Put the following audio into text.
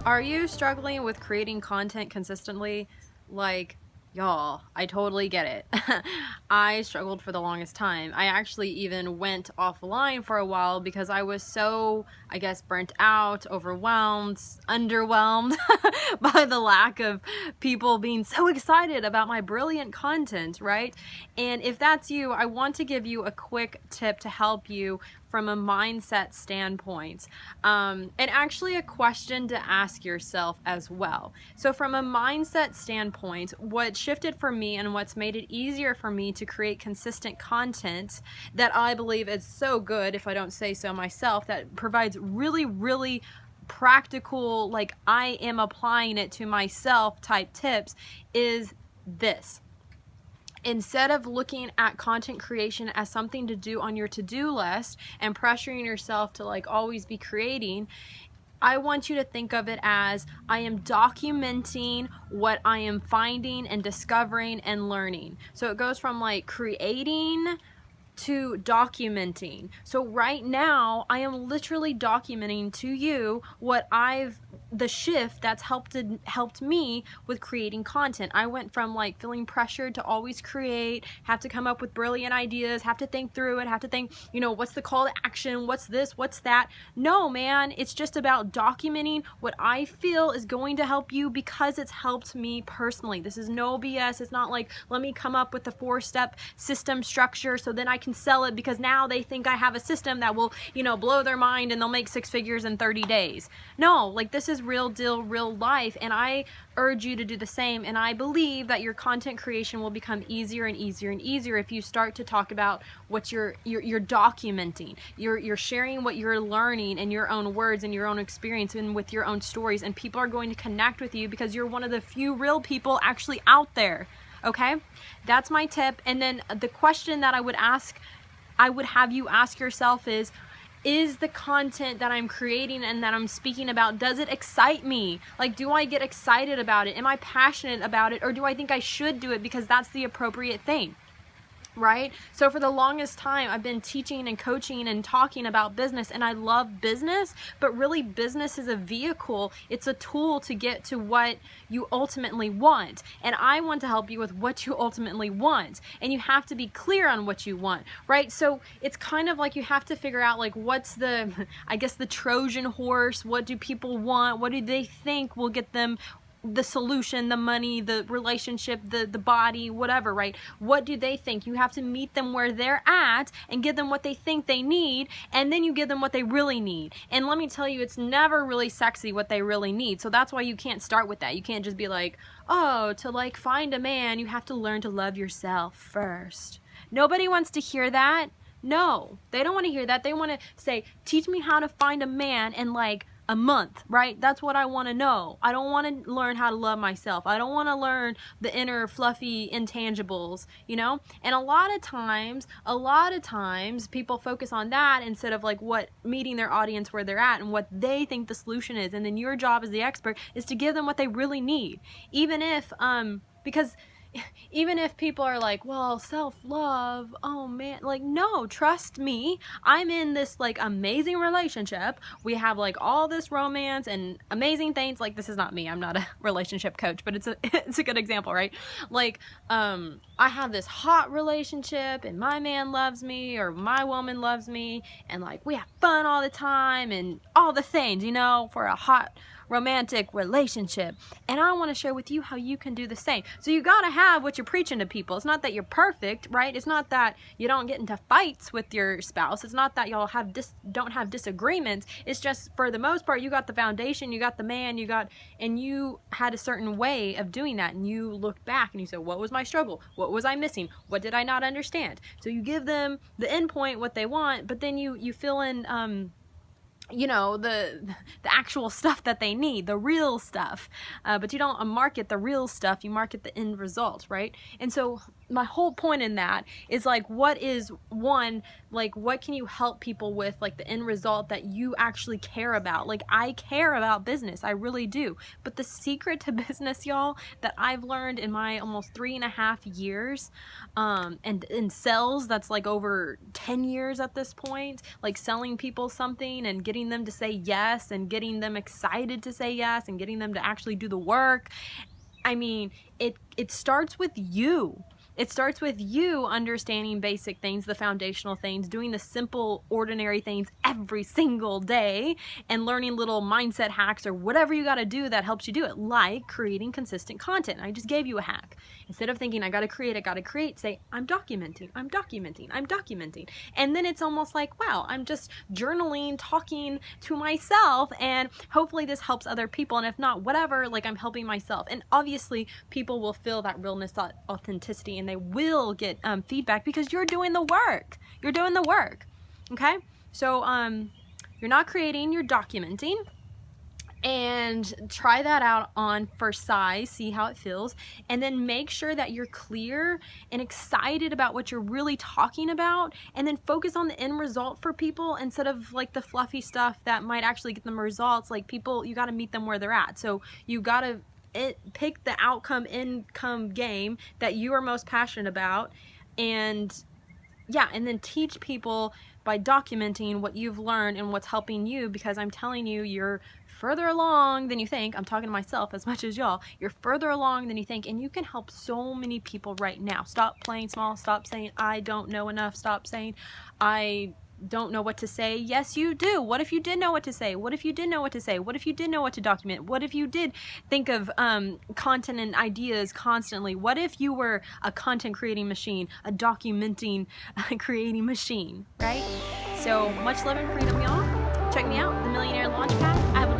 Are you struggling with creating content consistently? Like, y'all, I totally get it. I struggled for the longest time. I actually even went offline for a while because I was so, I guess, burnt out, overwhelmed, underwhelmed by the lack of people being so excited about my brilliant content, right? And if that's you, I want to give you a quick tip to help you from a mindset standpoint, and actually a question to ask yourself as well. So from a mindset standpoint, what shifted for me and what's made it easier for me to create consistent content that I believe is so good, if I don't say so myself, that provides really practical, like I am applying it to myself type tips, is this. Instead of looking at content creation as something to do on your to-do list and pressuring yourself to like always be creating, I want you to think of it as I am documenting what I am finding and discovering and learning. So it goes from like creating to documenting. So right now I am literally documenting to you what the shift that's helped me with creating content. I went from like feeling pressured to always create, have to come up with brilliant ideas, have to think through it, have to think, what's the call to action, what's this, what's that. No, man, it's just about documenting what I feel is going to help you because it's helped me personally. This is no BS. It's not like, let me come up with a 4-step system structure so then I can sell it because now they think I have a system that will, blow their mind and they'll make 6 figures in 30 days. No, like this is real deal, real life, and I urge you to do the same. And I believe that your content creation will become easier and easier and easier if you start to talk about what you're documenting. You're sharing what you're learning in your own words and your own experience and with your own stories, and people are going to connect with you because you're one of the few real people actually out there. Okay, that's my tip. And then the question that I would have you ask yourself is the content that I'm creating and that I'm speaking about, does it excite me? Like, do I get excited about it? Am I passionate about it? Or do I think I should do it because that's the appropriate thing? Right? So for the longest time, I've been teaching and coaching and talking about business, and I love business, but really business is a vehicle. It's a tool to get to what you ultimately want. And I want to help you with what you ultimately want. And you have to be clear on what you want, right? So it's kind of like you have to figure out like what's the, I guess, the Trojan horse. What do people want? What do they think will get them the solution, the money, the relationship, the body, whatever, right? What do they think? You have to meet them where they're at and give them what they think they need, and then you give them what they really need. And let me tell you, it's never really sexy what they really need. So that's why you can't start with that. You can't just be like, oh, to like find a man, you have to learn to love yourself first. Nobody wants to hear that. No, they don't want to hear that. They want to say, teach me how to find a man in like a month, right? That's what I want to know. I don't want to learn how to love myself. I don't want to learn the inner fluffy intangibles, And a lot of times people focus on that instead of like meeting their audience where they're at and what they think the solution is. And then your job as the expert is to give them what they really need. Even if people are like, well, self-love, oh man, like, no, trust me, I'm in this like amazing relationship. We have like all this romance and amazing things. Like, this is not me, I'm not a relationship coach, but it's a good example, right? Like, I have this hot relationship and my man loves me or my woman loves me, and like we have fun all the time and all the things, for a hot romantic relationship. And I want to share with you how you can do the same. So you got to have what you're preaching to people. It's not that you're perfect, right? It's not that you don't get into fights with your spouse. It's not that y'all don't have disagreements. It's just, for the most part, you got the foundation, you got the man, and you had a certain way of doing that. And you look back and you say, what was my struggle? What was I missing? What did I not understand? So you give them the endpoint, what they want, but then you fill in, the actual stuff that they need, the real stuff. But you don't market the real stuff, you market the end result, right? And so my whole point in that is like, what is one, like what can you help people with, like the end result that you actually care about? Like I care about business, I really do. But the secret to business, y'all, that I've learned in my almost 3.5 years, and in sales, that's like over 10 years at this point, like selling people something and getting them to say yes and getting them excited to say yes and getting them to actually do the work. I mean, it starts with you. It starts with you understanding basic things, the foundational things, doing the simple, ordinary things every single day, and learning little mindset hacks or whatever you got to do that helps you do it, like creating consistent content. I just gave you a hack. Instead of thinking, I got to create, say, I'm documenting. And then it's almost like, wow, I'm just journaling, talking to myself, and hopefully this helps other people. And if not, whatever, like I'm helping myself. And obviously, people will feel that realness, that authenticity, and they will get feedback because you're doing the work. You're doing the work. Okay? So you're not creating, you're documenting. And try that out on for size, see how it feels, and then make sure that you're clear and excited about what you're really talking about, and then focus on the end result for people instead of like the fluffy stuff that might actually get them results. Like people, you got to meet them where they're at. So you got to pick the income game that you are most passionate about, and yeah, and then teach people by documenting what you've learned and what's helping you, because I'm telling you, you're further along than you think. I'm talking to myself as much as y'all. You're further along than you think, and you can help so many people right now. Stop playing small. Stop saying, I don't know enough. Stop saying, I don't know what to say. Yes, you do. What if you did know what to say? What if you did know what to say? What if you did know what to document? What if you did think of content and ideas constantly? What if you were a content creating machine, a documenting creating machine, right? So much love and freedom, y'all. Check me out, The Millionaire Launchpad. I have